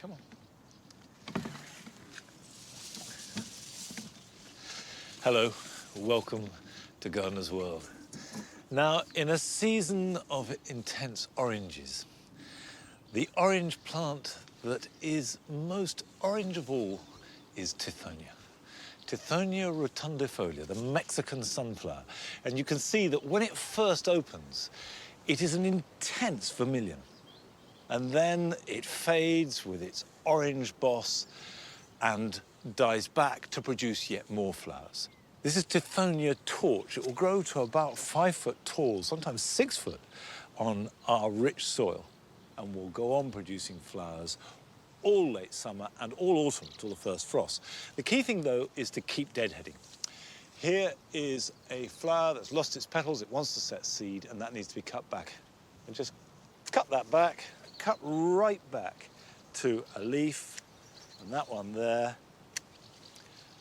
Come on. Hello, welcome to Gardener's World. Now, in a season of intense oranges, the orange plant that is most orange of all is Tithonia. Tithonia rotundifolia, the Mexican sunflower. And you can see that when it first opens, it is an intense vermilion. And then it fades with its orange boss and dies back to produce yet more flowers. This is Tithonia torch. It will grow to about 5 foot tall, sometimes 6 foot, on our rich soil, and will go on producing flowers all late summer and all autumn till the first frost. The key thing, though, is to keep deadheading. Here is a flower that's lost its petals. It wants to set seed, and that needs to be cut back. And just cut that back, cut right back to a leaf, and that one there,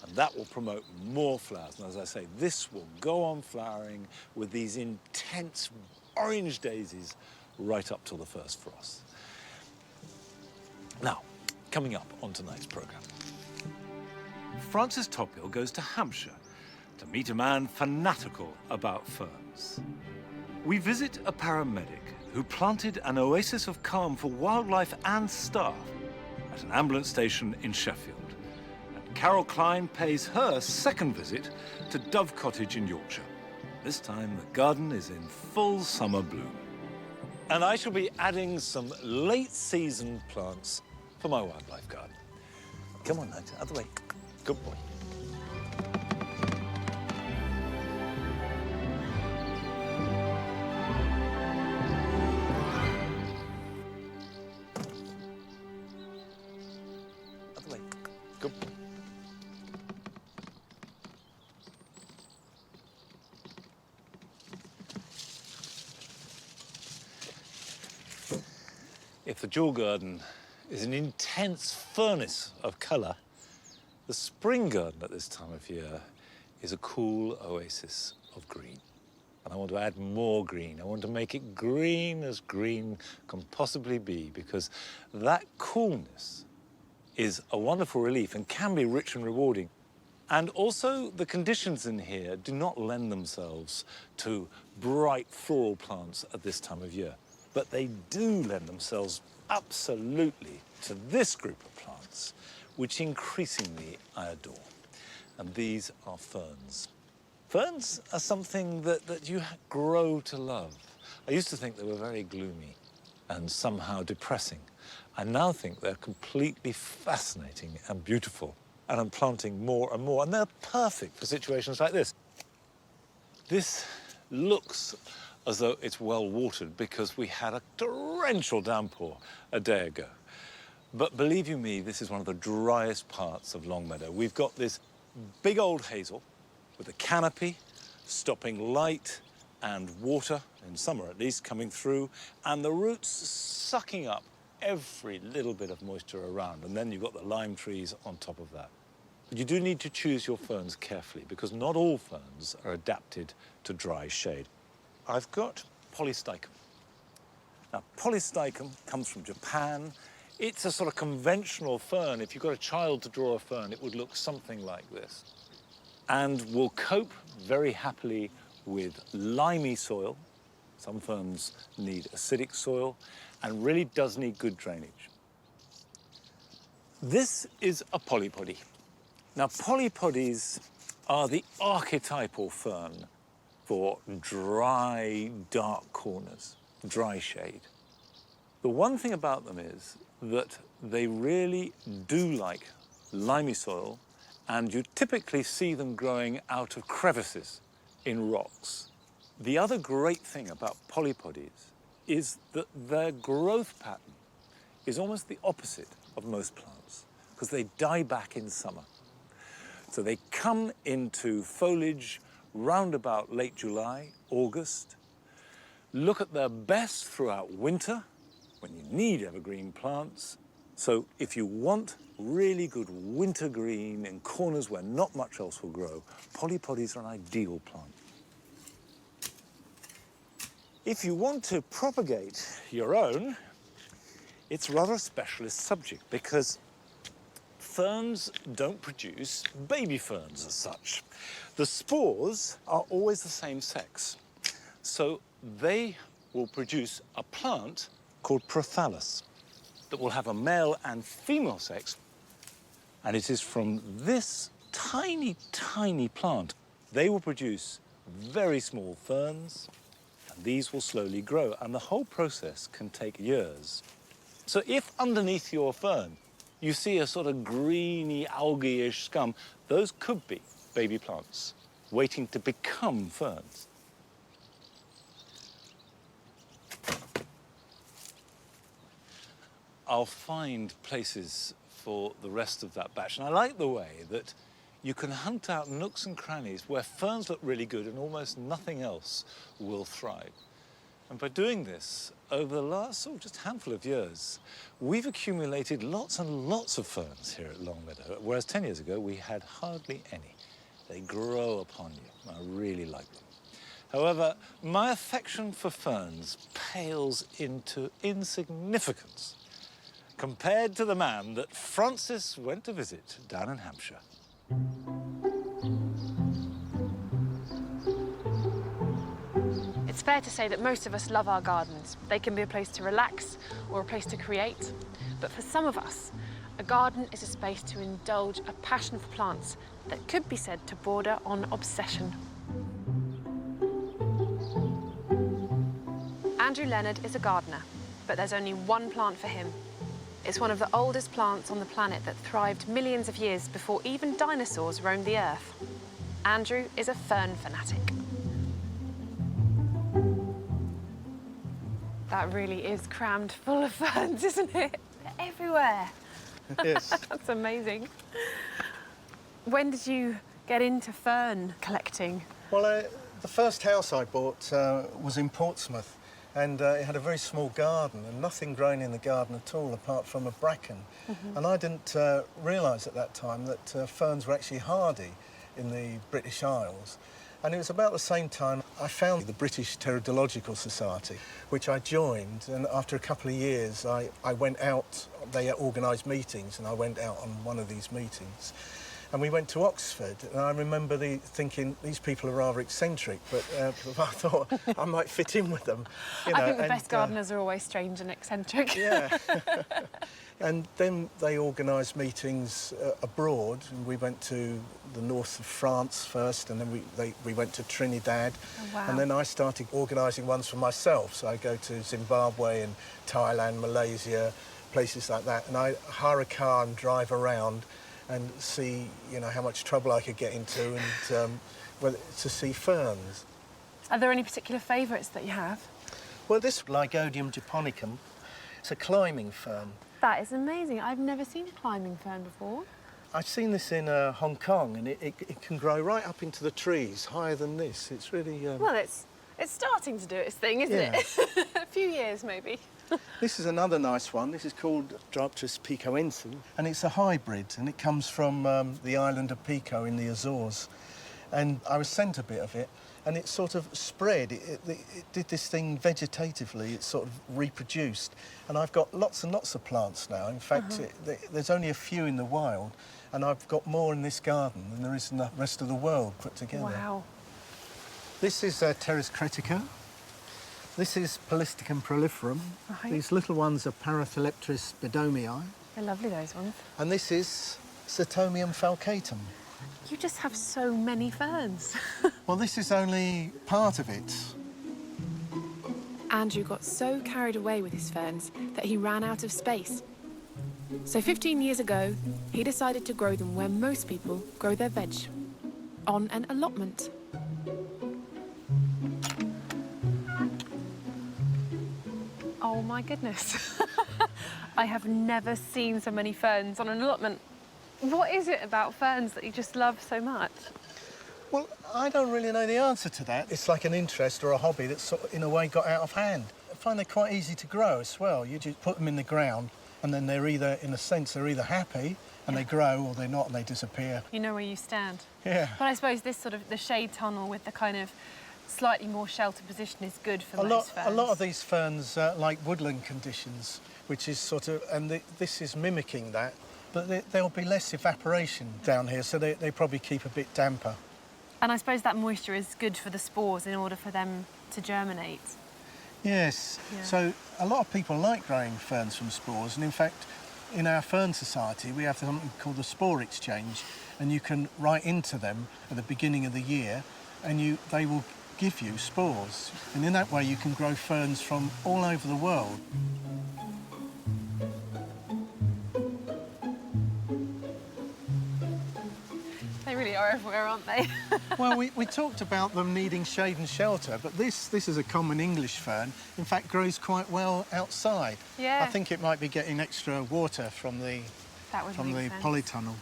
and that will promote more flowers. And as I say, this will go on flowering with these intense orange daisies right up till the first frost. Now, coming up on tonight's programme. Francis Tophill goes to Hampshire to meet a man fanatical about ferns. We visit a paramedic who planted an oasis of calm for wildlife and staff at an ambulance station in Sheffield. And Carol Klein pays her second visit to Dove Cottage in Yorkshire. This time, the garden is in full summer bloom. And I shall be adding some late-season plants for my wildlife garden. Come on, Nigel, out of the way. Good boy. Out of the way. Good boy. If the jewel garden is an intense furnace of colour, the spring garden at this time of year is a cool oasis of green. And I want to add more green. I want to make it green as green can possibly be, because that coolness is a wonderful relief and can be rich and rewarding. And also, the conditions in here do not lend themselves to bright floral plants at this time of year. But they do lend themselves absolutely to this group of plants, which increasingly I adore. And these are ferns. Ferns are something that you grow to love. I used to think they were very gloomy and somehow depressing. I now think they're completely fascinating and beautiful. And I'm planting more and more, and they're perfect for situations like this. This looks as though it's well watered because we had a torrential downpour a day ago. But believe you me, this is one of the driest parts of Longmeadow. We've got this big old hazel with a canopy stopping light and water, in summer at least, coming through, and the roots sucking up every little bit of moisture around. And then you've got the lime trees on top of that. But you do need to choose your ferns carefully, because not all ferns are adapted to dry shade. I've got polystyrchum. Now, polystyrchum comes from Japan. It's a sort of conventional fern. If you've got a child to draw a fern, it would look something like this. And will cope very happily with limey soil. Some ferns need acidic soil and really does need good drainage. This is a polypody. Now, polypodies are the archetypal fern for dry, dark corners, dry shade. The one thing about them is that they really do like limey soil, and you typically see them growing out of crevices in rocks. The other great thing about polypodies is that their growth pattern is almost the opposite of most plants, because they die back in summer. So they come into foliage round about late July, August, look at their best throughout winter, when you need evergreen plants. So if you want really good winter green in corners where not much else will grow, polypodies are an ideal plant. If you want to propagate your own, it's rather a specialist subject because ferns don't produce baby ferns as such. The spores are always the same sex. So they will produce a plant called prothallus that will have a male and female sex. And it is from this tiny, tiny plant they will produce very small ferns, and these will slowly grow. And the whole process can take years. So if underneath your fern you see a sort of greeny, algae-ish scum, those could be baby plants waiting to become ferns. I'll find places for the rest of that batch. And I like the way that you can hunt out nooks and crannies where ferns look really good and almost nothing else will thrive. And by doing this, over the last just handful of years, we've accumulated lots and lots of ferns here at Longmeadow, whereas 10 years ago we had hardly any. They grow upon you. I really like them. However, my affection for ferns pales into insignificance compared to the man that Francis went to visit down in Hampshire. It's fair to say that most of us love our gardens. They can be a place to relax or a place to create. But for some of us, a garden is a space to indulge a passion for plants that could be said to border on obsession. Andrew Leonard is a gardener, but there's only one plant for him. It's one of the oldest plants on the planet that thrived millions of years before even dinosaurs roamed the Earth. Andrew is a fern fanatic. That really is crammed full of ferns, isn't it? They're everywhere. Yes. That's amazing. When did you get into fern collecting? Well, the first house I bought was in Portsmouth, and it had a very small garden and nothing growing in the garden at all apart from a bracken. And I didn't realise at that time that ferns were actually hardy in the British Isles. And it was about the same time I found the British Pteridological Society, which I joined, and after a couple of years I went out. They organised meetings and I went out on one of these meetings. And we went to Oxford, and I remember thinking, these people are rather eccentric, but I thought I might fit in with them. You know, I think the best gardeners are always strange and eccentric. Yeah. And then they organised meetings abroad, and we went to the north of France first, and then we went to Trinidad. Oh, wow. And then I started organising ones for myself, so I go to Zimbabwe and Thailand, Malaysia, places like that, and I hire a car and drive around and see, you know, how much trouble I could get into and to see ferns. Are there any particular favourites that you have? Well, this Lygodium japonicum, it's a climbing fern. That is amazing. I've never seen a climbing fern before. I've seen this in Hong Kong, and it can grow right up into the trees, higher than this. It's really... Well, it's starting to do its thing, isn't it? A few years, maybe. This is another nice one. This is called Dryptis picoense, and it's a hybrid, and it comes from the island of Pico in the Azores. And I was sent a bit of it, and it sort of spread. It did this thing vegetatively. It sort of reproduced. And I've got lots and lots of plants now. In fact, there's only a few in the wild, and I've got more in this garden than there is in the rest of the world put together. Wow. This is Pteris cretica. This is Polisticum proliferum. Right. These little ones are Parathaleptris bedomii. They're lovely, those ones. And this is Setomium falcatum. You just have so many ferns. Well, this is only part of it. Andrew got so carried away with his ferns that he ran out of space. So 15 years ago, he decided to grow them where most people grow their veg, on an allotment. Oh my goodness. I have never seen so many ferns on an allotment. What is it about ferns that you just love so much? Well, I don't really know the answer to that. It's like an interest or a hobby that's sort of, in a way, got out of hand. I find they're quite easy to grow as well. You just put them in the ground, and then they're either, in a sense, they're either happy and they grow, or they're not and they disappear. You know where you stand. Yeah. But I suppose this sort of, the shade tunnel with the kind of slightly more sheltered position is good for most ferns. A lot of these ferns like woodland conditions. which is sort of, and this is mimicking that, but there'll be less evaporation down here, so they probably keep a bit damper. And I suppose that moisture is good for the spores in order for them to germinate. Yes, Yeah. so a lot of people like growing ferns from spores, and in fact, in our Fern Society, we have something called the Spore Exchange, and you can write into them at the beginning of the year, and they will give you spores. And in that way, you can grow ferns from all over the world. They really are everywhere, aren't they? Well, we talked about them needing shade and shelter, but this is a common English fern. In fact, grows quite well outside. Yeah. I think it might be getting extra water from the polytunnel.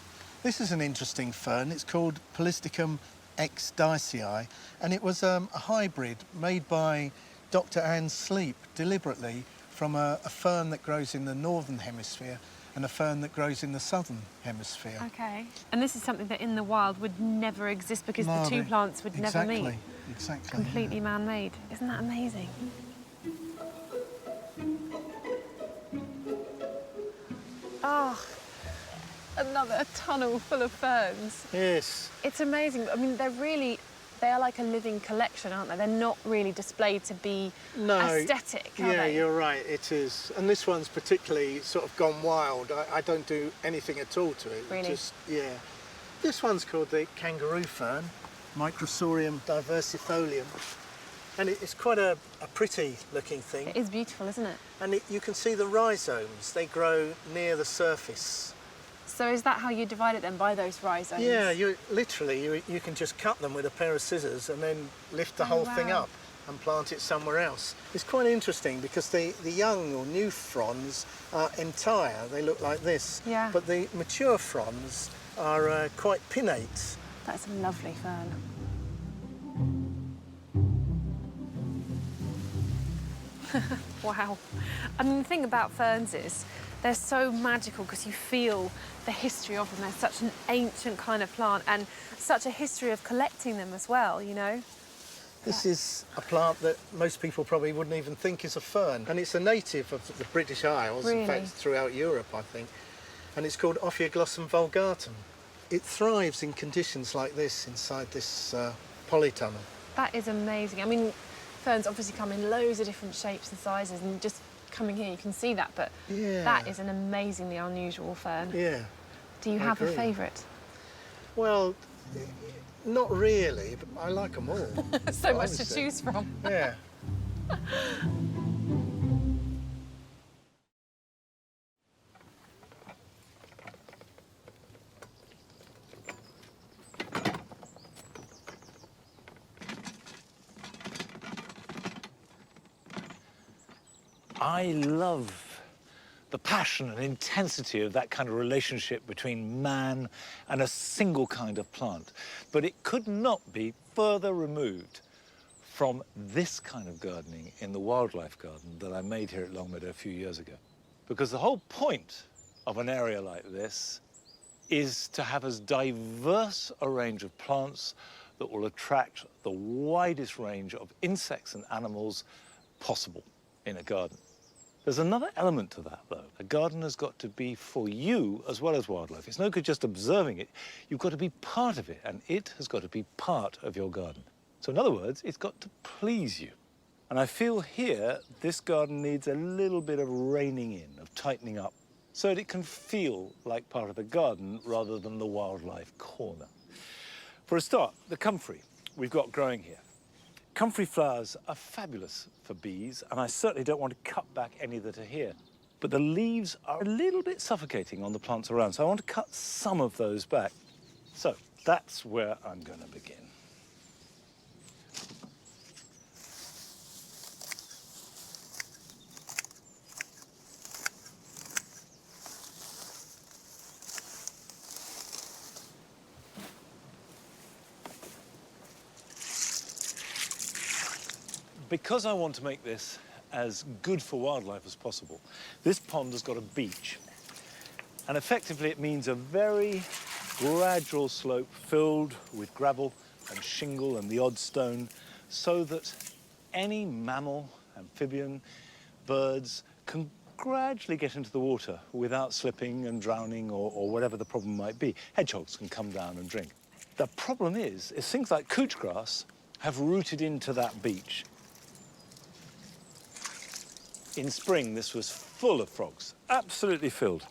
This is an interesting fern. It's called Polystichum exdicei, and it was a hybrid made by Dr. Anne Sleep deliberately from a fern that grows in the northern hemisphere and a fern that grows in the southern hemisphere. OK. And this is something that in the wild would never exist because the two plants would never meet. Exactly. Completely man-made. Isn't that amazing? Oh, another tunnel full of ferns. Yes. It's amazing. I mean, they are like a living collection, aren't they? They're not really displayed to be aesthetic, are yeah, they? you're right, it is. And this one's particularly sort of gone wild. I don't do anything at all to it. Really? Yeah. This one's called the kangaroo fern, Microsorium diversifolium. And it's quite a pretty looking thing. It is beautiful, isn't it? And you can see the rhizomes. They grow near the surface. So is that how you divide it then, by those rhizomes? Yeah, you can just cut them with a pair of scissors and then lift the whole thing up and plant it somewhere else. It's quite interesting because the young or new fronds are entire. They look like this. Yeah. But the mature fronds are quite pinnate. That's a lovely fern. Wow. I mean, the thing about ferns is they're so magical because you feel the history of them. They're such an ancient kind of plant and such a history of collecting them as well, you know? This is a plant that most people probably wouldn't even think is a fern. And it's a native of the British Isles, Really? in fact, throughout Europe, I think. And it's called Ophioglossum vulgatum. It thrives in conditions like this inside this polytunnel. That is amazing. I mean, ferns obviously come in loads of different shapes and sizes, and just coming here you can see that, but that is an amazingly unusual fern. Yeah. Do you have a favourite? Well, not really, but I like them all. So much to choose from. Yeah. I love the passion and intensity of that kind of relationship between man and a single kind of plant. But it could not be further removed from this kind of gardening in the wildlife garden that I made here at Longmeadow a few years ago. Because the whole point of an area like this is to have as diverse a range of plants that will attract the widest range of insects and animals possible in a garden. There's another element to that, though. A garden has got to be for you as well as wildlife. It's no good just observing it. You've got to be part of it, and it has got to be part of your garden. So in other words, it's got to please you. And I feel here, this garden needs a little bit of reining in, of tightening up, so that it can feel like part of the garden rather than the wildlife corner. For a start, the comfrey we've got growing here. Comfrey flowers are fabulous for bees, and I certainly don't want to cut back any that are here. But the leaves are a little bit suffocating on the plants around, so I want to cut some of those back. So that's where I'm going to begin. Because I want to make this as good for wildlife as possible, this pond has got a beach. And effectively it means a very gradual slope filled with gravel and shingle and the odd stone, so that any mammal, amphibian, birds can gradually get into the water without slipping and drowning or whatever the problem might be. Hedgehogs can come down and drink. The problem is things like couch grass have rooted into that beach. In spring, this was full of frogs, absolutely filled.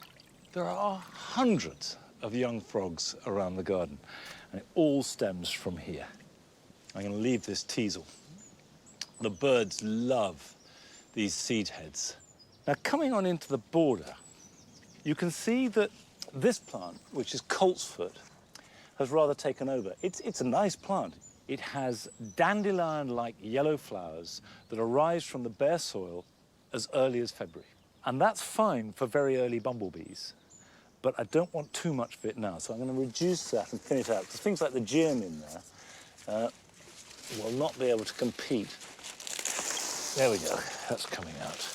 There are hundreds of young frogs around the garden, and it all stems from here. I'm going to leave this teasel. The birds love these seed heads. Now, coming on into the border, you can see that this plant, which is coltsfoot, has rather taken over. It's a nice plant. It has dandelion-like yellow flowers that arise from the bare soil as early as February. And that's fine for very early bumblebees, but I don't want too much of it now, so I'm going to reduce that and thin it out, because things like the germ in there will not be able to compete. There we go, that's coming out.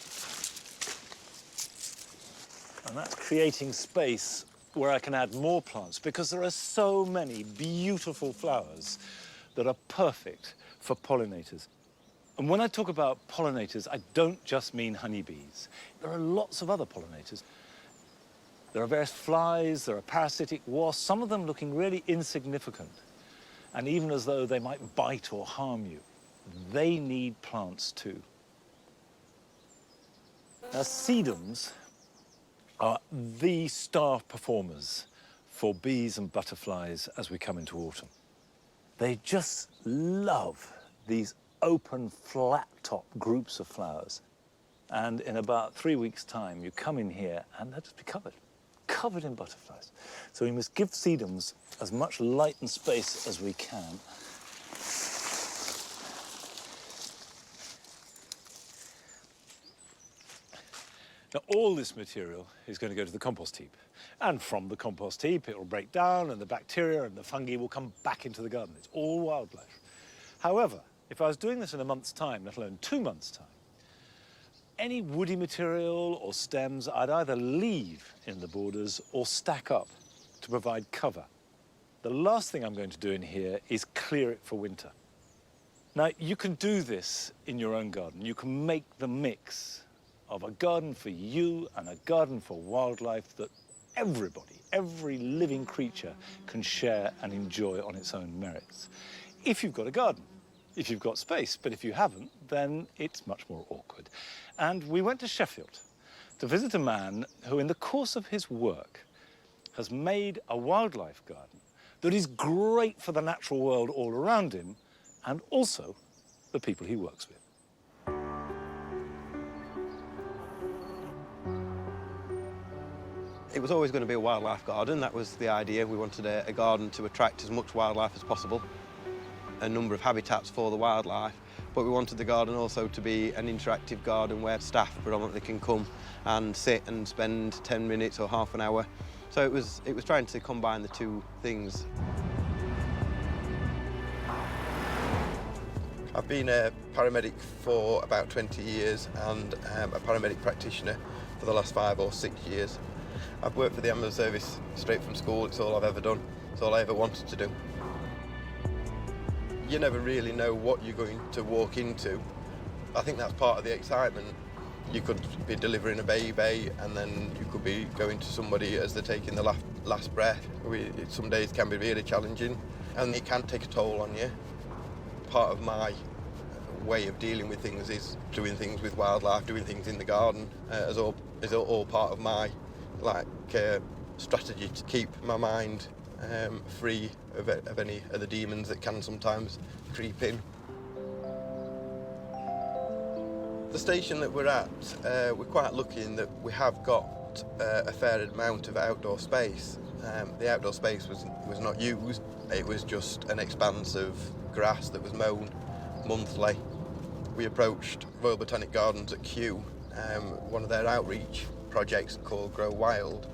And that's creating space where I can add more plants, because there are so many beautiful flowers that are perfect for pollinators. And when I talk about pollinators, I don't just mean honeybees. There are lots of other pollinators. There are various flies, there are parasitic wasps, some of them looking really insignificant, and even as though they might bite or harm you. They need plants too. Now, sedums are the star performers for bees and butterflies as we come into autumn. They just love these open, flat-top groups of flowers. And in about 3 weeks' time, you come in here and they'll just be covered in butterflies. So we must give sedums as much light and space as we can. Now, all this material is going to go to the compost heap. And from the compost heap, it will break down, and the bacteria and the fungi will come back into the garden. It's all wildlife. However, if I was doing this in a month's time, let alone 2 months' time, any woody material or stems I'd either leave in the borders or stack up to provide cover. The last thing I'm going to do in here is clear it for winter. Now, you can do this in your own garden. You can make the mix of a garden for you and a garden for wildlife that everybody, every living creature can share and enjoy on its own merits. If you've got a garden, if you've got space, but if you haven't, then it's much more awkward. And we went to Sheffield to visit a man who, in the course of his work, has made a wildlife garden that is great for the natural world all around him and also the people he works with. It was always going to be a wildlife garden. That was the idea. We wanted a garden to attract as much wildlife as possible, a number of habitats for the wildlife, but we wanted the garden also to be an interactive garden where staff predominantly can come and sit and spend 10 minutes or half an hour. So it was trying to combine the two things. I've been a paramedic for about 20 years and a paramedic practitioner for the last 5 or 6 years. I've worked for the ambulance service straight from school. It's all I've ever done. It's all I ever wanted to do. You never really know what you're going to walk into. I think that's part of the excitement. You could be delivering a baby and then you could be going to somebody as they're taking the last breath. Some days can be really challenging and it can take a toll on you. Part of my way of dealing with things is doing things with wildlife, doing things in the garden is all part of my strategy to keep my mind free of any of the demons that can sometimes creep in. The station that we're at, we're quite lucky in that we have got a fair amount of outdoor space. The outdoor space was not used. It was just an expanse of grass that was mown monthly. We approached Royal Botanic Gardens at Kew, one of their outreach projects called Grow Wild.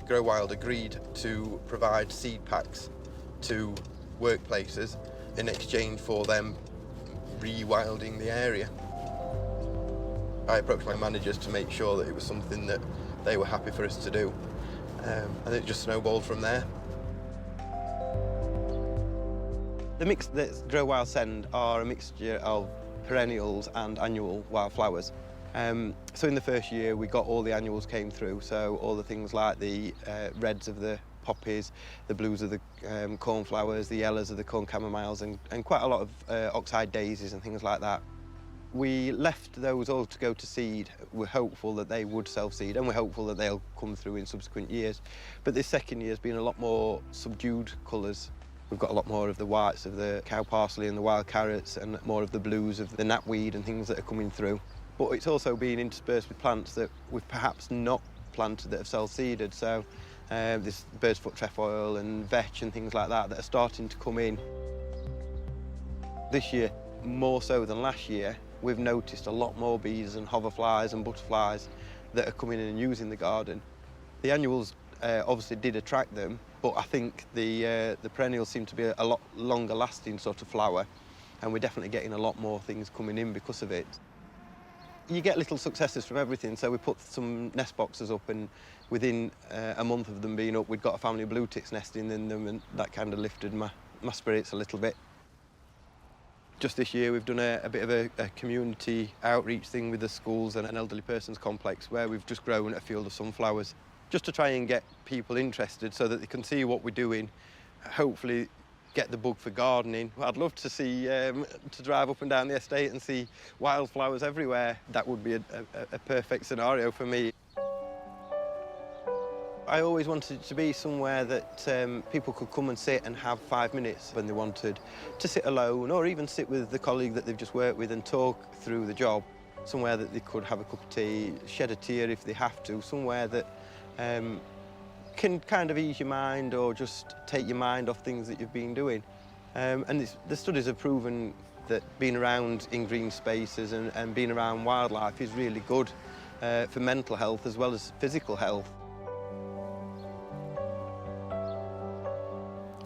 Grow Wild agreed to provide seed packs to workplaces in exchange for them rewilding the area. I approached my managers to make sure that it was something that they were happy for us to do, and it just snowballed from there. The mix that Grow Wild send are a mixture of perennials and annual wildflowers. So in the first year, we got all the annuals came through, so all the things like the reds of the poppies, the blues of the cornflowers, the yellows of the corn chamomiles, and quite a lot of oxeye daisies and things like that. We left those all to go to seed. We're hopeful that they would self-seed, and we're hopeful that they'll come through in subsequent years. But this second year has been a lot more subdued colours. We've got a lot more of the whites of the cow parsley and the wild carrots, and more of the blues of the knapweed and things that are coming through. But it's also been interspersed with plants that we've perhaps not planted that have self-seeded. So this bird's foot trefoil and vetch and things like that that are starting to come in. This year, more so than last year, we've noticed a lot more bees and hoverflies and butterflies that are coming in and using the garden. The annuals obviously did attract them, but I think the perennials seem to be a lot longer lasting sort of flower, and we're definitely getting a lot more things coming in because of it. You get little successes from everything, so we put some nest boxes up, and within a month of them being up, we'd got a family of blue tits nesting in them, and that kind of lifted my spirits a little bit. Just this year, we've done a bit of a community outreach thing with the schools and an elderly persons complex, where we've just grown a field of sunflowers, just to try and get people interested so that they can see what we're doing, hopefully get the bug for gardening. I'd love to see, to drive up and down the estate and see wildflowers everywhere. That would be a perfect scenario for me. I always wanted it to be somewhere that people could come and sit and have 5 minutes when they wanted to sit alone, or even sit with the colleague that they've just worked with and talk through the job. Somewhere that they could have a cup of tea, shed a tear if they have to, somewhere that can kind of ease your mind or just take your mind off things that you've been doing. And the studies have proven that being around in green spaces and being around wildlife is really good for mental health as well as physical health.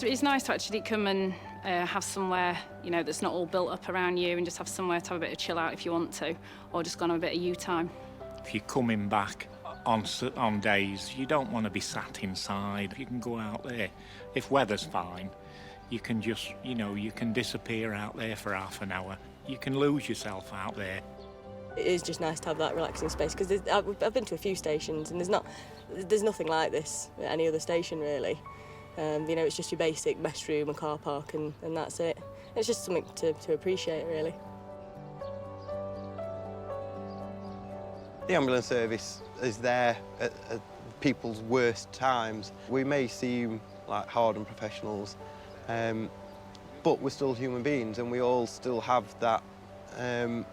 It's nice to actually come and have somewhere, you know, that's not all built up around you, and just have somewhere to have a bit of chill out if you want to, or just go on a bit of you time. If you're coming back on days, you don't want to be sat inside. You can go out there. If weather's fine, you can just, you know, you can disappear out there for half an hour. You can lose yourself out there. It is just nice to have that relaxing space, because I've been to a few stations and there's nothing like this at any other station really. You know, it's just your basic mess room and car park, and that's it. It's just something to appreciate, really. The ambulance service is there at people's worst times. We may seem like hardened professionals, but we're still human beings, and we all still have that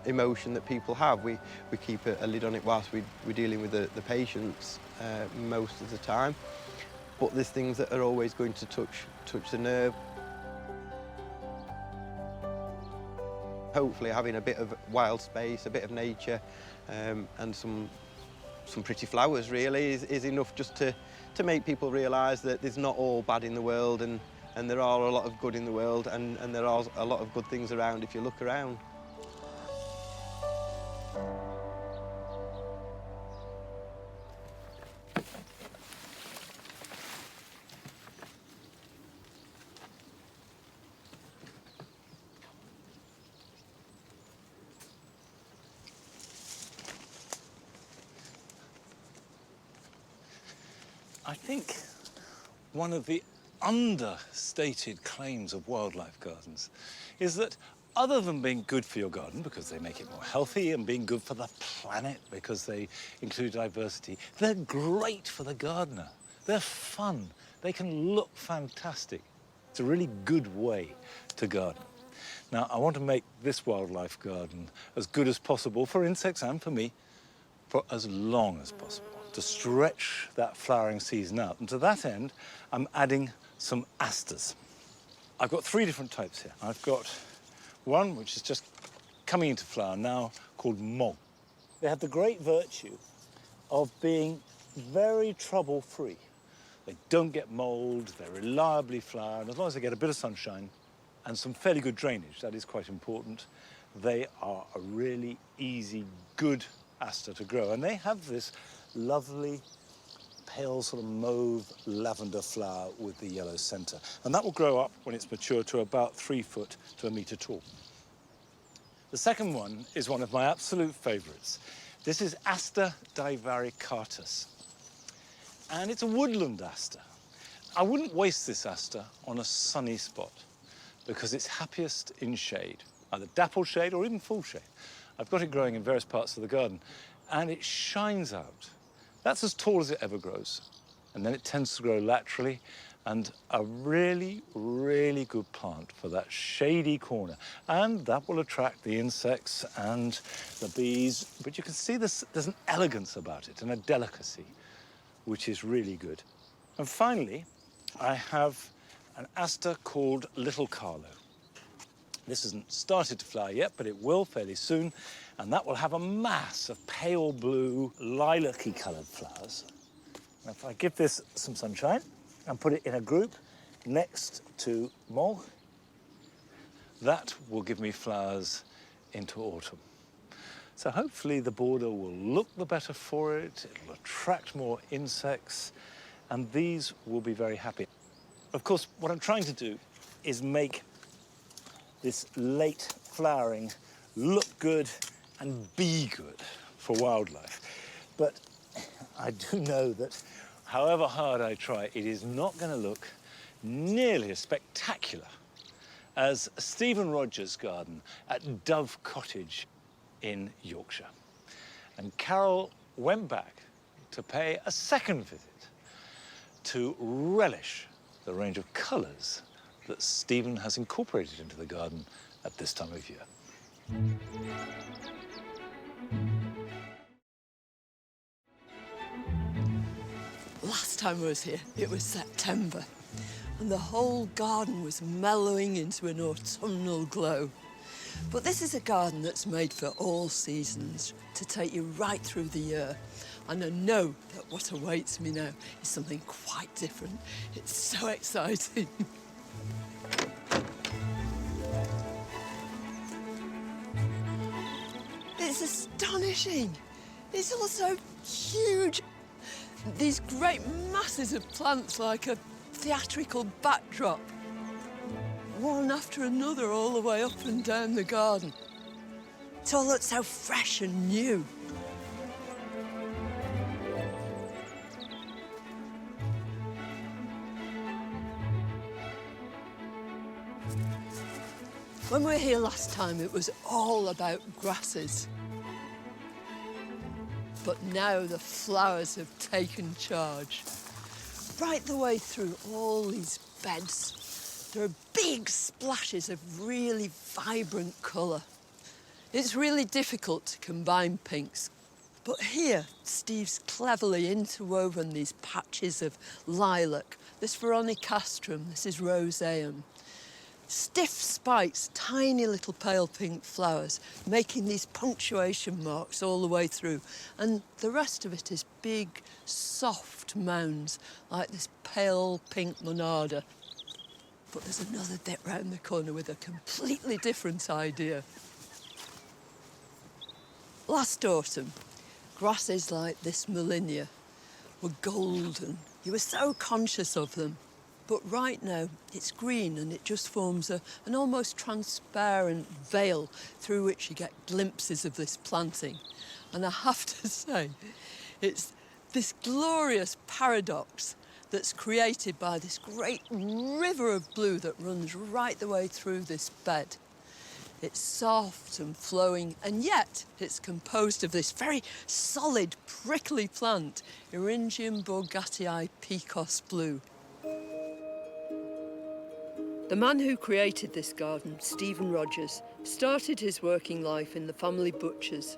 emotion that people have. We keep a lid on it whilst we're dealing with the patients most of the time. But there's things that are always going to touch the nerve. Hopefully having a bit of wild space, a bit of nature, and some pretty flowers really is enough just to make people realise that there's not all bad in the world, and there are a lot of good in the world, and there are a lot of good things around if you look around. I think one of the understated claims of wildlife gardens is that other than being good for your garden because they make it more healthy, and being good for the planet because they include diversity, they're great for the gardener. They're fun. They can look fantastic. It's a really good way to garden. Now, I want to make this wildlife garden as good as possible for insects and for me for as long as possible, to stretch that flowering season out. And to that end, I'm adding some asters. I've got 3 different types here. I've got one which is just coming into flower now, called Mog. They have the great virtue of being very trouble-free. They don't get mold, they reliably flower, and as long as they get a bit of sunshine and some fairly good drainage, that is quite important, they are a really easy, good aster to grow. And they have this lovely pale sort of mauve lavender flower with the yellow centre. And that will grow up when it's mature to about 3 foot to 1 metre tall. The second one is one of my absolute favourites. This is Aster divaricatus, and it's a woodland aster. I wouldn't waste this aster on a sunny spot because it's happiest in shade, either dapple shade or even full shade. I've got it growing in various parts of the garden, and it shines out. That's as tall as it ever grows, and then it tends to grow laterally, and a really, really good plant for that shady corner. And that will attract the insects and the bees. But you can see there's an elegance about it and a delicacy, which is really good. And finally, I have an aster called Little Carlo. This hasn't started to flower yet, but it will fairly soon. And that will have a mass of pale blue, lilac-y coloured flowers. Now, if I give this some sunshine and put it in a group next to Morgue, that will give me flowers into autumn. So hopefully the border will look the better for it, it'll attract more insects, and these will be very happy. Of course, what I'm trying to do is make this late flowering look good and be good for wildlife. But I do know that however hard I try, it is not going to look nearly as spectacular as Stephen Rogers' garden at Dove Cottage in Yorkshire. And Carol went back to pay a second visit to relish the range of colours that Stephen has incorporated into the garden at this time of year. Last time I was here, it was September, and the whole garden was mellowing into an autumnal glow. But this is a garden that's made for all seasons, to take you right through the year. And I know that what awaits me now is something quite different. It's so exciting. It's astonishing. It's also huge. These great masses of plants like a theatrical backdrop. One after another all the way up and down the garden. It all looks so fresh and new. When we were here last time, it was all about grasses. But now the flowers have taken charge. Right the way through all these beds, there are big splashes of really vibrant colour. It's really difficult to combine pinks. But here, Steve's cleverly interwoven these patches of lilac. This veronicastrum, this is roseum. Stiff spikes, tiny little pale pink flowers, making these punctuation marks all the way through. And the rest of it is big, soft mounds, like this pale pink monarda. But there's another bit round the corner with a completely different idea. Last autumn, grasses like this Molinia were golden. You were so conscious of them. But right now, it's green and it just forms an almost transparent veil through which you get glimpses of this planting. And I have to say, it's this glorious paradox that's created by this great river of blue that runs right the way through this bed. It's soft and flowing, and yet it's composed of this very solid, prickly plant, Eryngium borgatii picos blue. The man who created this garden, Stephen Rogers, started his working life in the family butchers.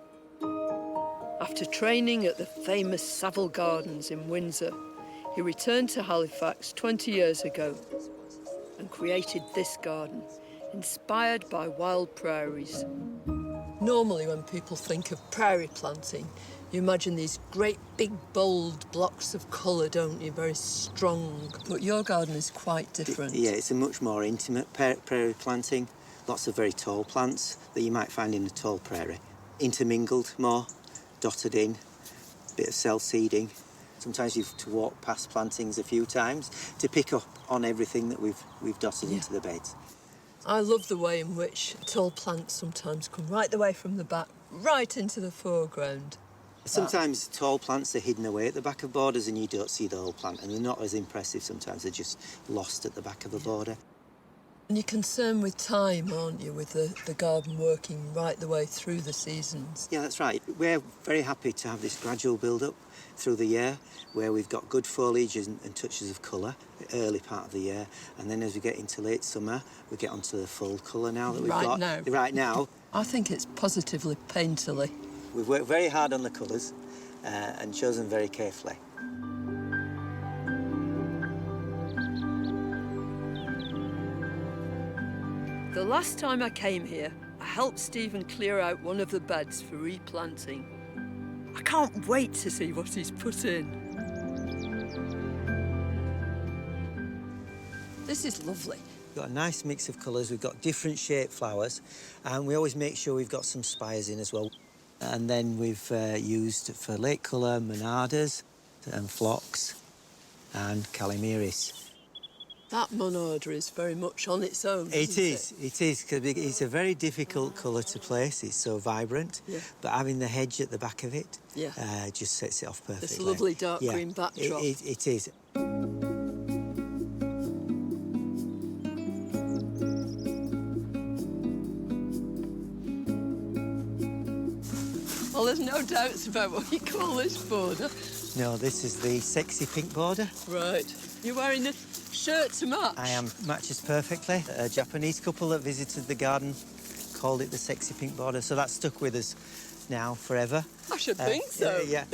After training at the famous Savile Gardens in Windsor, he returned to Halifax 20 years ago and created this garden, inspired by wild prairies. Normally, when people think of prairie planting, you imagine these great, big, bold blocks of colour, don't you? Very strong. But your garden is quite different. Yeah, it's a much more intimate prairie planting. Lots of very tall plants that you might find in a tall prairie. Intermingled more, dotted in, bit of self-seeding. Sometimes you have to walk past plantings a few times to pick up on everything that we've dotted into the beds. I love the way in which tall plants sometimes come right the way from the back, right into the foreground. Sometimes tall plants are hidden away at the back of borders and you don't see the whole plant, and they're not as impressive sometimes, they're just lost at the back of a border. And you're concerned with time, aren't you, with the garden working right the way through the seasons? Yeah, that's right. We're very happy to have this gradual build-up through the year where we've got good foliage and touches of colour, the early part of the year, and then as we get into late summer, we get onto the full colour now that we've got. Right now. I think it's positively painterly. We've worked very hard on the colours and chosen very carefully. The last time I came here, I helped Stephen clear out one of the beds for replanting. I can't wait to see what he's put in. This is lovely. We've got a nice mix of colours, we've got different shaped flowers, and we always make sure we've got some spires in as well. And then we've used for late colour monadas and phlox and calamaris. That monarda is very much on its own, It is, because it's a very difficult colour to place. It's so vibrant, but having the hedge at the back of it just sets it off perfectly. This lovely dark green backdrop. It is. Well, there's no doubts about what you call this border. No, this is the sexy pink border. Right. You're wearing a shirt to match. I am. Matches perfectly. A Japanese couple that visited the garden called it the sexy pink border, so that's stuck with us now forever. I should think so. Yeah.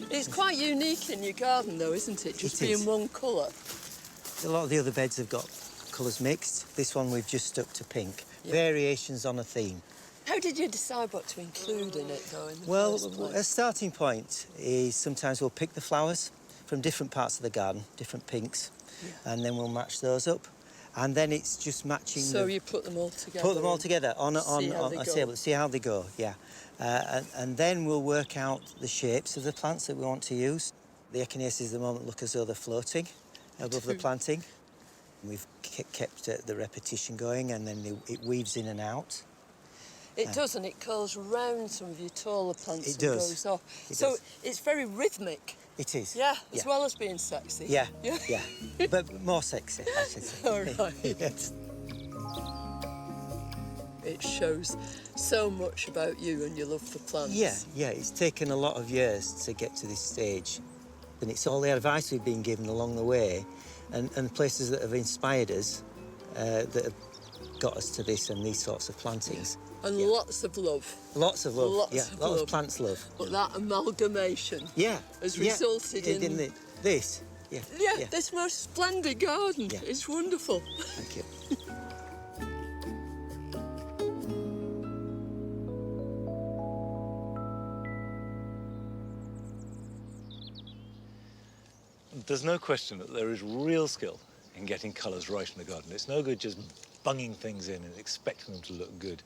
It's quite unique in your garden, though, isn't it? Just being one colour. A lot of the other beds have got colours mixed. This one we've just stuck to pink. Variations on a theme. How did you decide what to include in it, though, in the first place? A starting point is sometimes we'll pick the flowers from different parts of the garden, different pinks, and then we'll match those up. And then it's just matching. So you put them all together? Put them all together on a table, see how they go, and then we'll work out the shapes of the plants that we want to use. The echinaceas at the moment look as though they're floating above the planting. We've kept the repetition going, and then it weaves in and out. It does, and it curls round some of your taller plants and goes off. It's very rhythmic. It is. Yeah, as well as being sexy. Yeah. But more sexy, I should say. All right. Yes. It shows so much about you and your love for plants. Yeah, it's taken a lot of years to get to this stage. And it's all the advice we've been given along the way and places that have inspired us that have got us to this and these sorts of plantings. And lots of love. Lots of love, lots of plants love. But that amalgamation has resulted in this. This most splendid garden. It's wonderful. Thank you. There's no question that there is real skill in getting colours right in the garden. It's no good just bunging things in and expecting them to look good,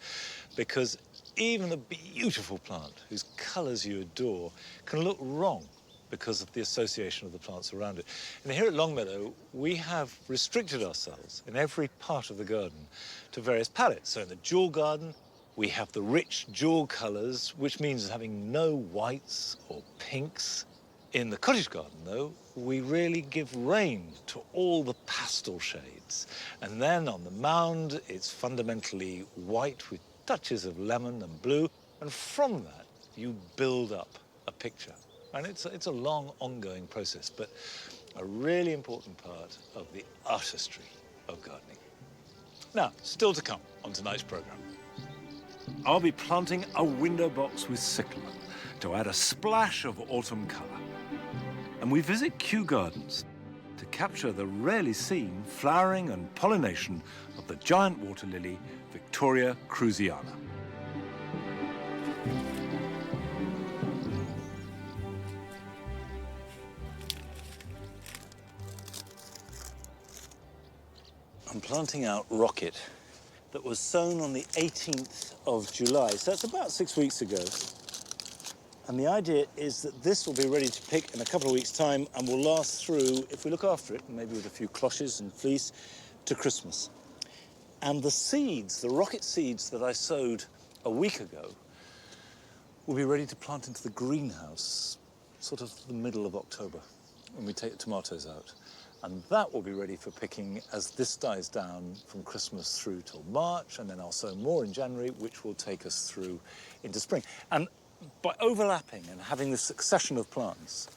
because even a beautiful plant whose colours you adore can look wrong because of the association of the plants around it. And here at Longmeadow, we have restricted ourselves in every part of the garden to various palettes. So in the jewel garden, we have the rich jewel colours, which means having no whites or pinks. In the cottage garden, though, we really give rein to all the pastel shades. And then on the mound, it's fundamentally white with touches of lemon and blue. And from that, you build up a picture. And it's a long, ongoing process, but a really important part of the artistry of gardening. Now, still to come on tonight's programme. I'll be planting a window box with cyclamen to add a splash of autumn colour. And we visit Kew Gardens to capture the rarely seen flowering and pollination of the giant water lily, Victoria cruziana. I'm planting out rocket that was sown on the 18th of July, so that's about 6 weeks ago. And the idea is that this will be ready to pick in a couple of weeks' time and will last through, if we look after it, maybe with a few cloches and fleece, to Christmas. And the seeds, the rocket seeds that I sowed a week ago, will be ready to plant into the greenhouse sort of the middle of October when we take the tomatoes out. And that will be ready for picking as this dies down from Christmas through till March, and then I'll sow more in January, which will take us through into spring. And by overlapping and having this succession of plants,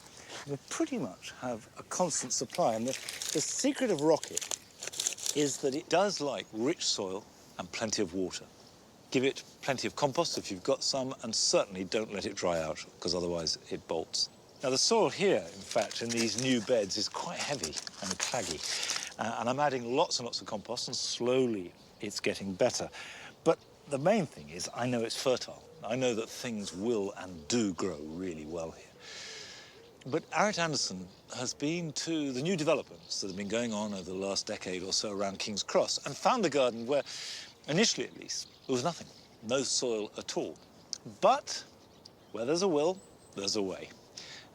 we'll pretty much have a constant supply. And the secret of rocket is that it does like rich soil and plenty of water. Give it plenty of compost if you've got some, and certainly don't let it dry out, because otherwise it bolts. Now, the soil here, in fact, in these new beds is quite heavy and claggy. And I'm adding lots and lots of compost, and slowly it's getting better. But the main thing is I know it's fertile. I know that things will and do grow really well here. But Arret Anderson has been to the new developments that have been going on over the last decade or so around King's Cross and found a garden where, initially at least, there was nothing, no soil at all. But where there's a will, there's a way.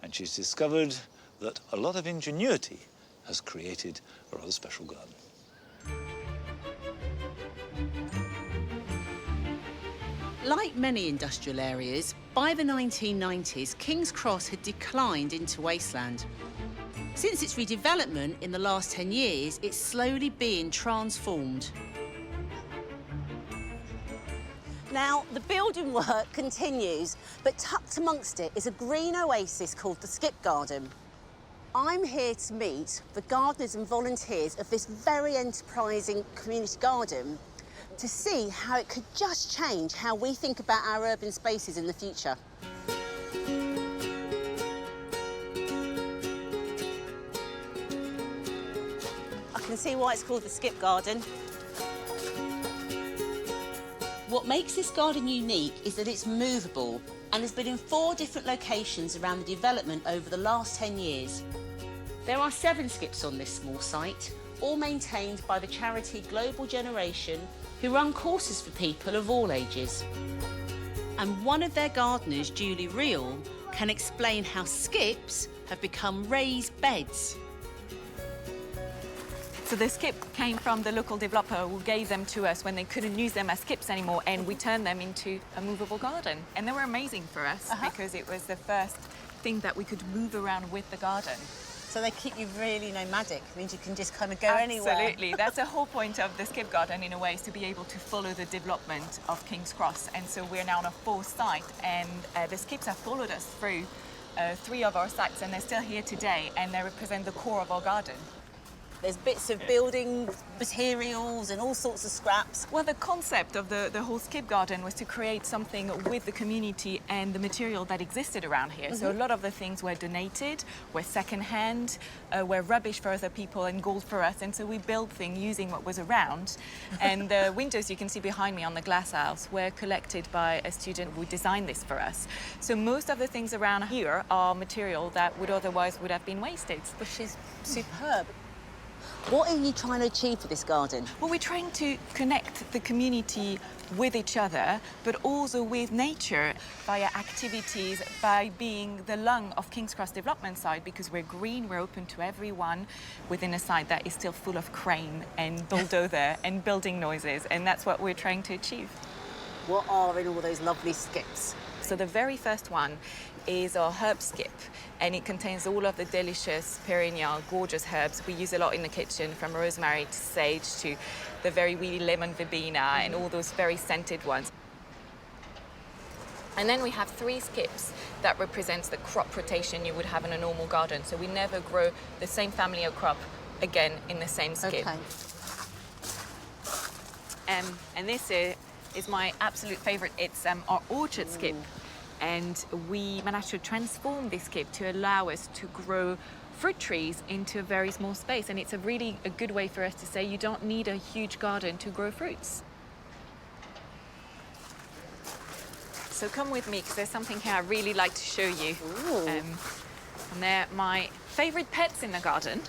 And she's discovered that a lot of ingenuity has created a rather special garden. Like many industrial areas, by the 1990s, King's Cross had declined into wasteland. Since its redevelopment in the last 10 years, it's slowly being transformed. Now, the building work continues, but tucked amongst it is a green oasis called the Skip Garden. I'm here to meet the gardeners and volunteers of this very enterprising community garden to see how it could just change how we think about our urban spaces in the future. I can see why it's called the Skip Garden. What makes this garden unique is that it's movable and has been in 4 different locations around the development over the last 10 years. There are 7 skips on this small site, all maintained by the charity Global Generation, who run courses for people of all ages. And one of their gardeners, Julie Reel, can explain how skips have become raised beds. So the skip came from the local developer who gave them to us when they couldn't use them as skips anymore, and we turned them into a movable garden. And they were amazing for us because it was the first thing that we could move around with the garden. So they keep you really nomadic. It means you can just kind of go anywhere. Absolutely. That's the whole point of the skip garden, in a way, is to be able to follow the development of King's Cross. And so we're now on a 4th site, and the skips have followed us through 3 of our sites, and they're still here today, and they represent the core of our garden. There's bits of building materials and all sorts of scraps. Well, the concept of the whole skip garden was to create something with the community and the material that existed around here. So a lot of the things were donated, were secondhand, were rubbish for other people and gold for us. And so we built things using what was around. And the windows you can see behind me on the glass house were collected by a student who designed this for us. So most of the things around here are material that would otherwise have been wasted. Which is superb. What are you trying to achieve for this garden? Well, we're trying to connect the community with each other, but also with nature via activities, by being the lung of King's Cross development site, because we're green, we're open to everyone within a site that is still full of crane and bulldozer and building noises, and that's what we're trying to achieve. What are in all those lovely skips? So the very first one is our herb skip, and it contains all of the delicious, perennial, gorgeous herbs we use a lot in the kitchen, from rosemary to sage to the very weedy lemon verbena and all those very scented ones. And then we have 3 skips that represents the crop rotation you would have in a normal garden. So we never grow the same family of crop again in the same skip. Okay. And this is my absolute favorite. It's our orchard skip. And we managed to transform this skip to allow us to grow fruit trees into a very small space. And it's a good way for us to say you don't need a huge garden to grow fruits. So come with me, because there's something here I really like to show you. And they're my favorite pets in the garden.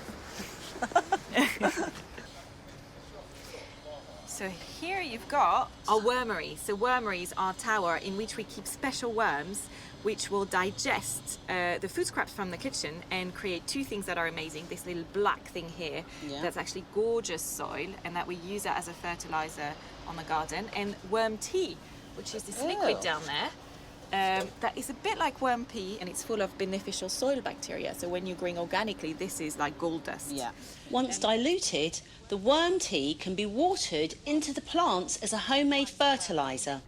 So here you've got our wormery. So wormeries are a tower in which we keep special worms which will digest the food scraps from the kitchen and create 2 things that are amazing. This little black thing here, that's actually gorgeous soil, and that we use it as a fertilizer on the garden. And worm tea, which is this liquid down there, that is a bit like worm pea, and it's full of beneficial soil bacteria. So when you're growing organically, this is like gold dust. Yeah. Once diluted, the worm tea can be watered into the plants as a homemade fertiliser.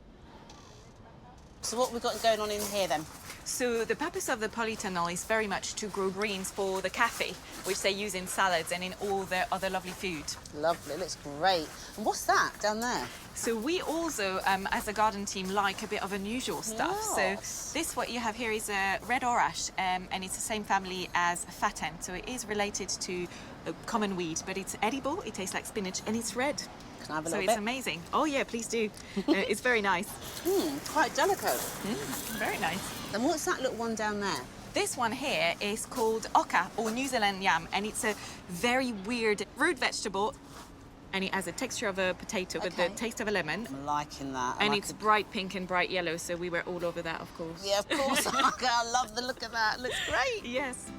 So what we've got going on in here then? So the purpose of the polytunnel is very much to grow greens for the cafe, which they use in salads and in all their other lovely food. Lovely, looks great. And what's that down there? So we also, as a garden team, like a bit of unusual stuff. Yes. So this, what you have here, is a red orache, and it's the same family as fatten. So it is related to a common weed, but it's edible, it tastes like spinach, and it's red. Can I have a so little it's bit? amazing. Oh yeah, please do. It's very nice. Quite delicate. Very nice. And what's that little one down there? This one here is called oca, or New Zealand yam, and it's a very weird root vegetable, and it has a texture of a potato with the taste of a lemon. I'm liking that. And it's bright pink and bright yellow, so we were all over that, of course. Yeah, of course. I love the look of that. Looks great. Yes.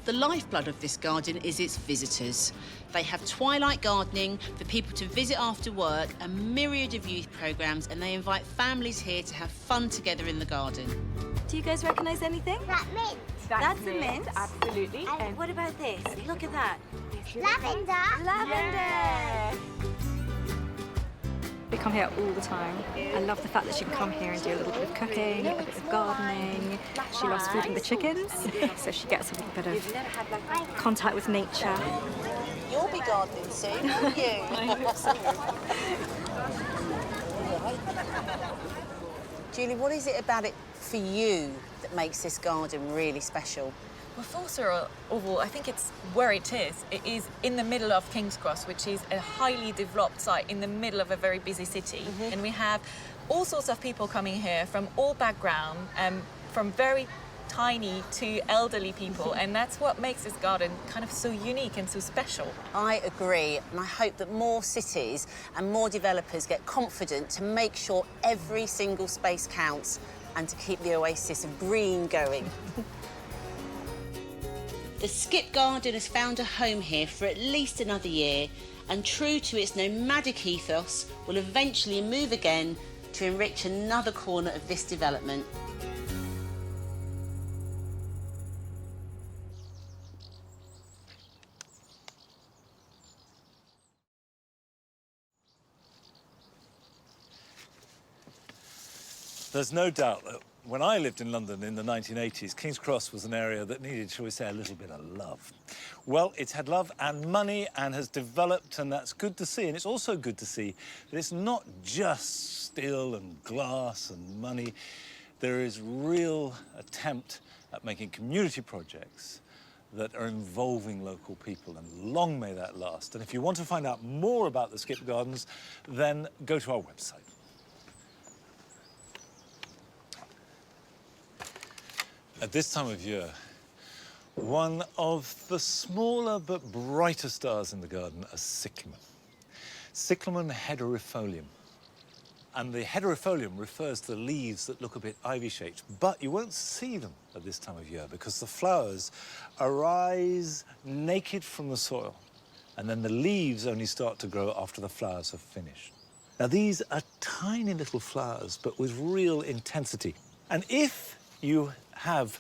The lifeblood of this garden is its visitors. They have twilight gardening for people to visit after work, a myriad of youth programmes, and they invite families here to have fun together in the garden. Do you guys recognise anything? That mint. That's the mint. Absolutely. And what about this? Look at that. Lavender. Lavender. We come here all the time. I love the fact that she can come here and do a little bit of cooking, a bit of gardening. She loves feeding the chickens, so she gets a little bit of contact with nature. You'll be gardening soon, won't you? I hope so. Julie, what is it about it for you that makes this garden really special? Well, first of all, I think it's where it is. It is in the middle of King's Cross, which is a highly developed site in the middle of a very busy city. And we have all sorts of people coming here from all backgrounds, from very tiny to elderly people, and that's what makes this garden kind of so unique and so special. I agree, and I hope that more cities and more developers get confident to make sure every single space counts and to keep the oasis of green going. The Skip Garden has found a home here for at least another year, and true to its nomadic ethos, will eventually move again to enrich another corner of this development. There's no doubt that when I lived in London in the 1980s, King's Cross was an area that needed, shall we say, a little bit of love. Well, it's had love and money and has developed, and that's good to see. And it's also good to see that it's not just steel and glass and money. There is real attempt at making community projects that are involving local people, and long may that last. And if you want to find out more about the Skip Gardens, then go to our website. At this time of year, one of the smaller but brighter stars in the garden are cyclamen. Cyclamen hederifolium. And the hederifolium refers to the leaves that look a bit ivy-shaped, but you won't see them at this time of year because the flowers arise naked from the soil, and then the leaves only start to grow after the flowers have finished. Now, these are tiny little flowers, but with real intensity. And if you have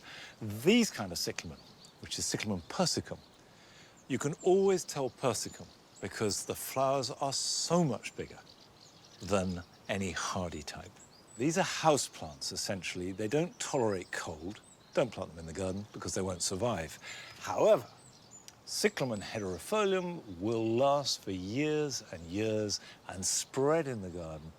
these kind of cyclamen, which is Cyclamen persicum, you can always tell persicum because the flowers are so much bigger than any hardy type. These are house plants, essentially. They don't tolerate cold. Don't plant them in the garden because they won't survive. However, Cyclamen hederifolium will last for years and years and spread in the garden.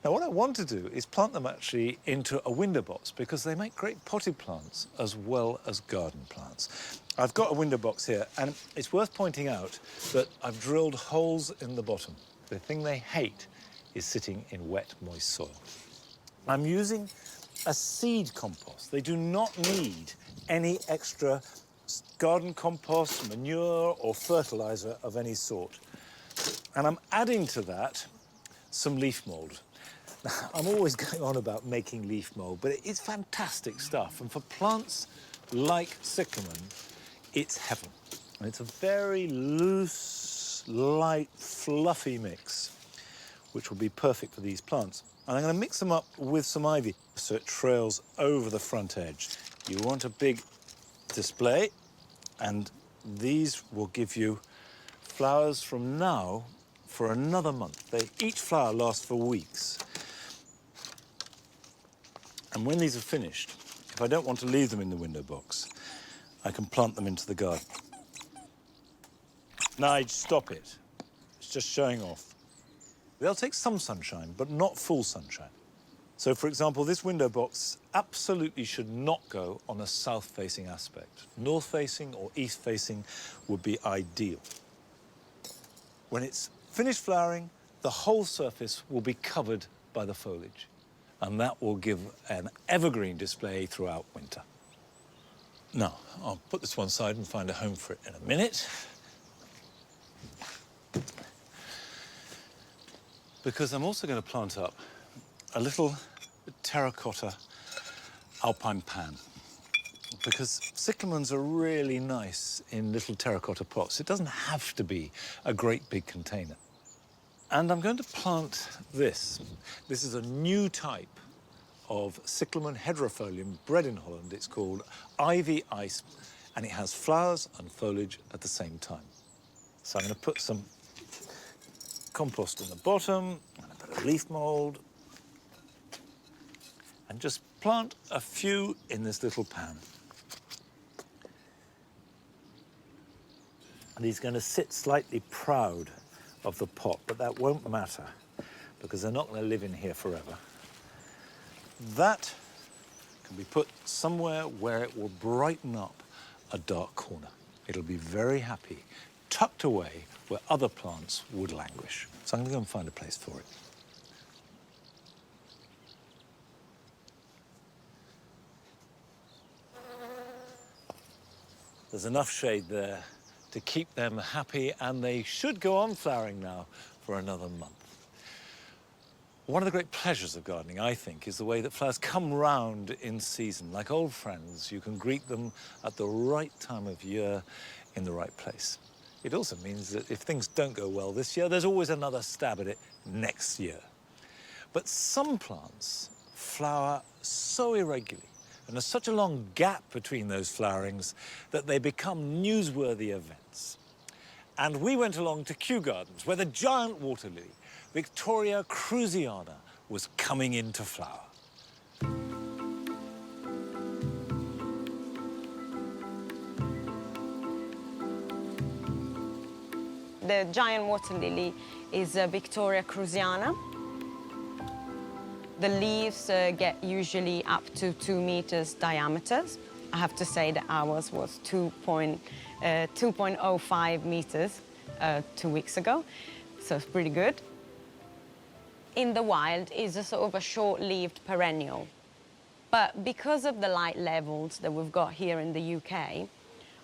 Now, what I want to do is plant them actually into a window box because they make great potted plants as well as garden plants. I've got a window box here, and it's worth pointing out that I've drilled holes in the bottom. The thing they hate is sitting in wet, moist soil. I'm using a seed compost. They do not need any extra garden compost, manure, or fertilizer of any sort. And I'm adding to that some leaf mould. I'm always going on about making leaf mould, but it's fantastic stuff. And for plants like cyclamen, it's heaven. And it's a very loose, light, fluffy mix, which will be perfect for these plants. And I'm going to mix them up with some ivy so it trails over the front edge. You want a big display, and these will give you flowers from now for another month. Each flower lasts for weeks. And when these are finished, if I don't want to leave them in the window box, I can plant them into the garden. Nige, stop it. It's just showing off. They'll take some sunshine, but not full sunshine. So, for example, this window box absolutely should not go on a south-facing aspect. North-facing or east-facing would be ideal. When it's finished flowering, the whole surface will be covered by the foliage, and that will give an evergreen display throughout winter. Now, I'll put this one side and find a home for it in a minute. Because I'm also going to plant up a little terracotta alpine pan. Because cyclamens are really nice in little terracotta pots. It doesn't have to be a great big container. And I'm going to plant this. This is a new type of Cyclamen hedropholium bred in Holland. It's called ivy ice, and it has flowers and foliage at the same time. So I'm going to put some compost in the bottom, and a bit of leaf mould, and just plant a few in this little pan. And he's going to sit slightly proud of the pot, but that won't matter because they're not going to live in here forever. That can be put somewhere where it will brighten up a dark corner. It'll be very happy, tucked away where other plants would languish. So I'm going to go and find a place for it. There's enough shade there to keep them happy, and they should go on flowering now for another month. One of the great pleasures of gardening, I think, is the way that flowers come round in season. Like old friends, you can greet them at the right time of year in the right place. It also means that if things don't go well this year, there's always another stab at it next year. But some plants flower so irregularly, and there's such a long gap between those flowerings that they become newsworthy events. And we went along to Kew Gardens, where the giant water lily, Victoria cruziana, was coming into flower. The giant water lily is Victoria cruziana. The leaves get usually up to 2 meters diameters. I have to say that ours was 2.05 meters 2 weeks ago, so it's pretty good. In the wild, it's a sort of a short-lived perennial. But because of the light levels that we've got here in the UK,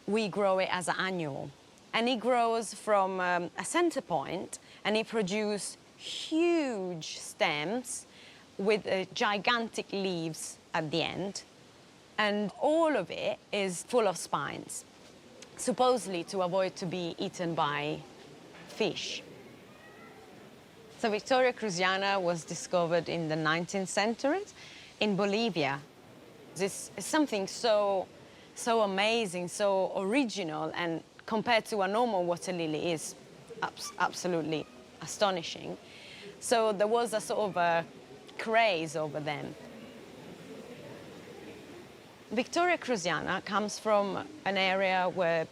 we grow it as an annual. And it grows from a center point, and it produces huge stems with gigantic leaves at the end. And all of it is full of spines, supposedly to avoid to be eaten by fish. So Victoria cruziana was discovered in the 19th century in Bolivia. This is something so amazing, so original, and compared to a normal water lily is absolutely astonishing. So there was a sort of a craze over them. Victoria cruziana comes from an area where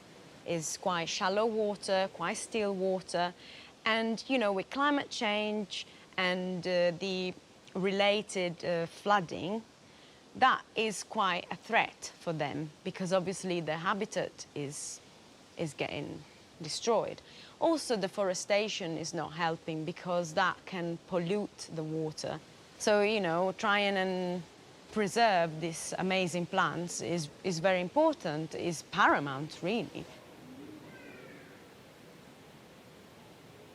is quite shallow water, quite still water, and, you know, with climate change and the related flooding, that is quite a threat for them because obviously their habitat is getting destroyed. Also, deforestation is not helping because that can pollute the water. So, you know, trying and preserve these amazing plants is very important, is paramount, really.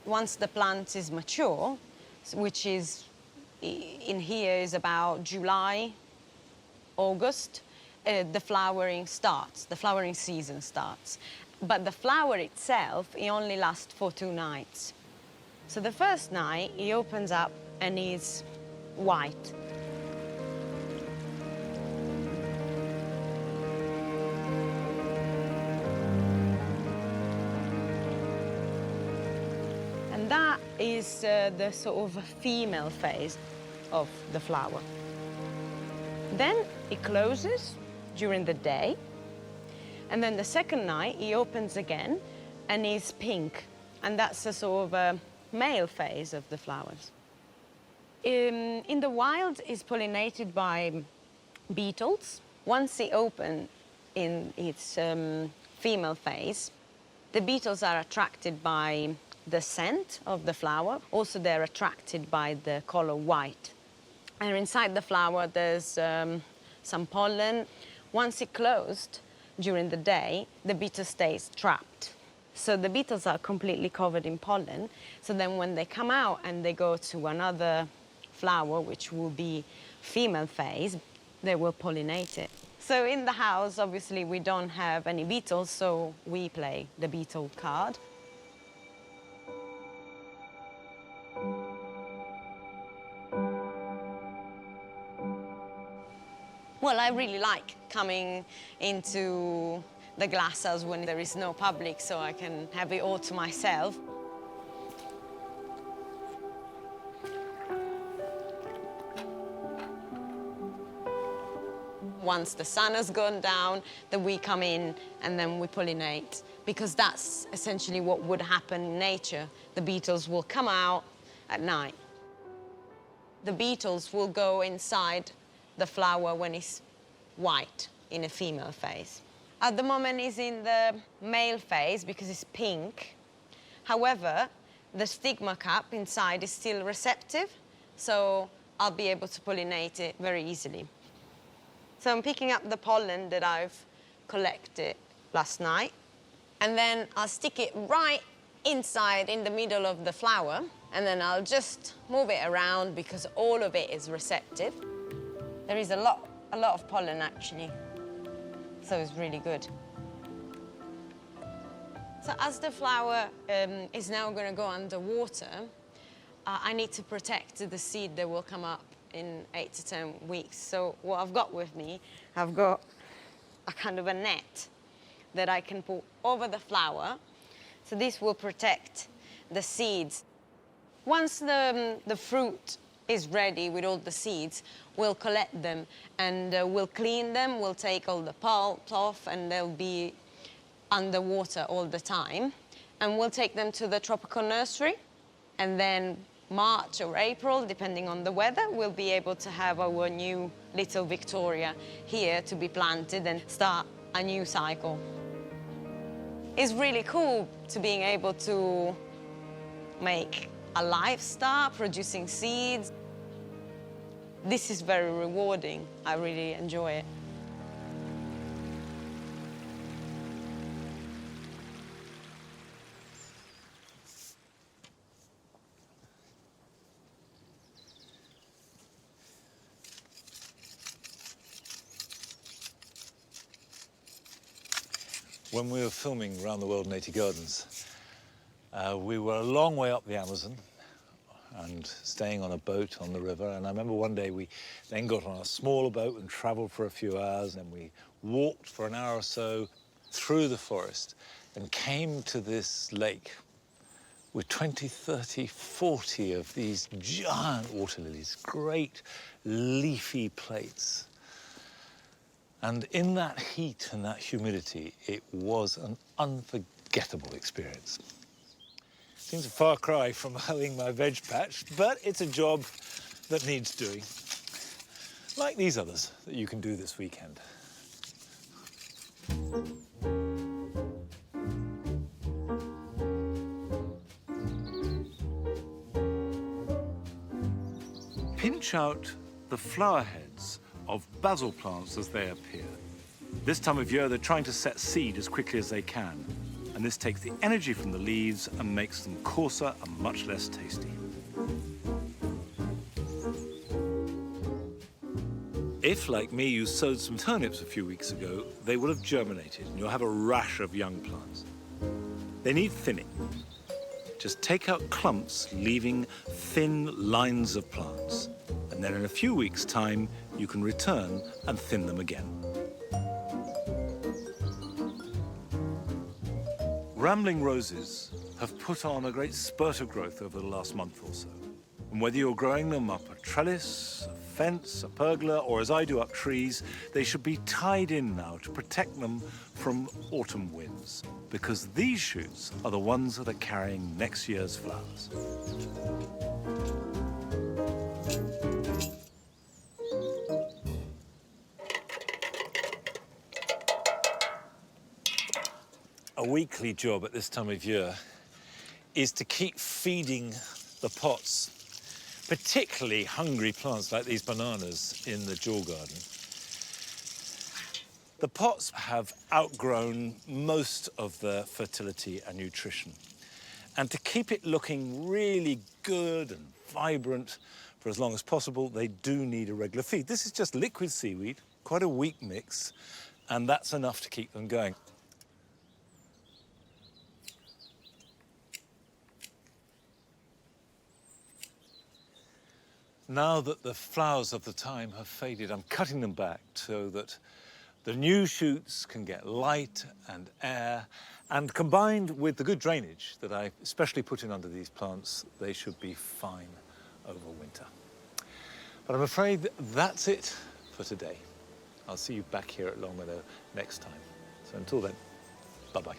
Once the plant is mature, which is in here is about July, August, the flowering starts, the flowering season starts. But the flower itself, it only lasts for 2 nights. So the first night, it opens up and is white. And that is the sort of female phase of the flower. Then it closes during the day, and then the second night it opens again and is pink, and that's a sort of a male phase of the flowers. In the wild, it's pollinated by beetles. Once it opens in its female phase, the beetles are attracted by the scent of the flower. Also, they're attracted by the color white. And inside the flower, there's some pollen. Once it closed during the day, the beetle stays trapped. So the beetles are completely covered in pollen. So then when they come out and they go to another flower, which will be female phase, they will pollinate it. So in the house, obviously, we don't have any beetles, so we play the beetle card. Well, I really like coming into the glasshouse when there is no public, so I can have it all to myself. Once the sun has gone down, then we come in and then we pollinate, because that's essentially what would happen in nature. The beetles will come out at night. The beetles will go inside the flower when it's white in a female phase. At the moment it's in the male phase because it's pink. However, the stigma cap inside is still receptive, so I'll be able to pollinate it very easily. So I'm picking up the pollen that I've collected last night, and then I'll stick it right inside in the middle of the flower, and then I'll just move it around because all of it is receptive. There is a lot of pollen actually, so it's really good. So as the flower is now going to go underwater, I need to protect the seed that will come up in 8 to 10 weeks. So what I've got with me, I've got a kind of a net that I can put over the flower. So this will protect the seeds. Once the fruit is ready with all the seeds, we'll collect them and we'll clean them, we'll take all the pulp off, and they'll be underwater all the time. And we'll take them to the tropical nursery, and then March or April, depending on the weather, we'll be able to have our new little Victoria here to be planted and start a new cycle. It's really cool to being able to make a life start, producing seeds. This is very rewarding. I really enjoy it. When we were filming Around the World in 80 Gardens, we were a long way up the Amazon and staying on a boat on the river. And I remember one day we then got on a smaller boat and traveled for a few hours, and we walked for an hour or so through the forest and came to this lake with 20, 30, 40 of these giant water lilies, great leafy plates. And in that heat and that humidity, it was an unforgettable experience. Seems a far cry from hoeing my veg patch, but it's a job that needs doing. Like these others that you can do this weekend. Pinch out the flower heads of basil plants as they appear. This time of year, they're trying to set seed as quickly as they can, and this takes the energy from the leaves and makes them coarser and much less tasty. If, like me, you sowed some turnips a few weeks ago, they will have germinated, and you'll have a rash of young plants. They need thinning. Just take out clumps, leaving thin lines of plants. And then in a few weeks' time, you can return and thin them again. Rambling roses have put on a great spurt of growth over the last month or so. And whether you're growing them up a trellis, a fence, a pergola, or as I do up trees, they should be tied in now to protect them from autumn winds, because these shoots are the ones that are carrying next year's flowers. A weekly job at this time of year is to keep feeding the pots, particularly hungry plants like these bananas in the Kew Garden. The pots have outgrown most of their fertility and nutrition. And to keep it looking really good and vibrant for as long as possible, they do need a regular feed. This is just liquid seaweed, quite a weak mix, and that's enough to keep them going. Now that the flowers of the time have faded, I'm cutting them back so that the new shoots can get light and air, and combined with the good drainage that I especially put in under these plants, they should be fine over winter. But I'm afraid that's it for today. I'll see you back here at Longmeadow next time. So until then, bye-bye.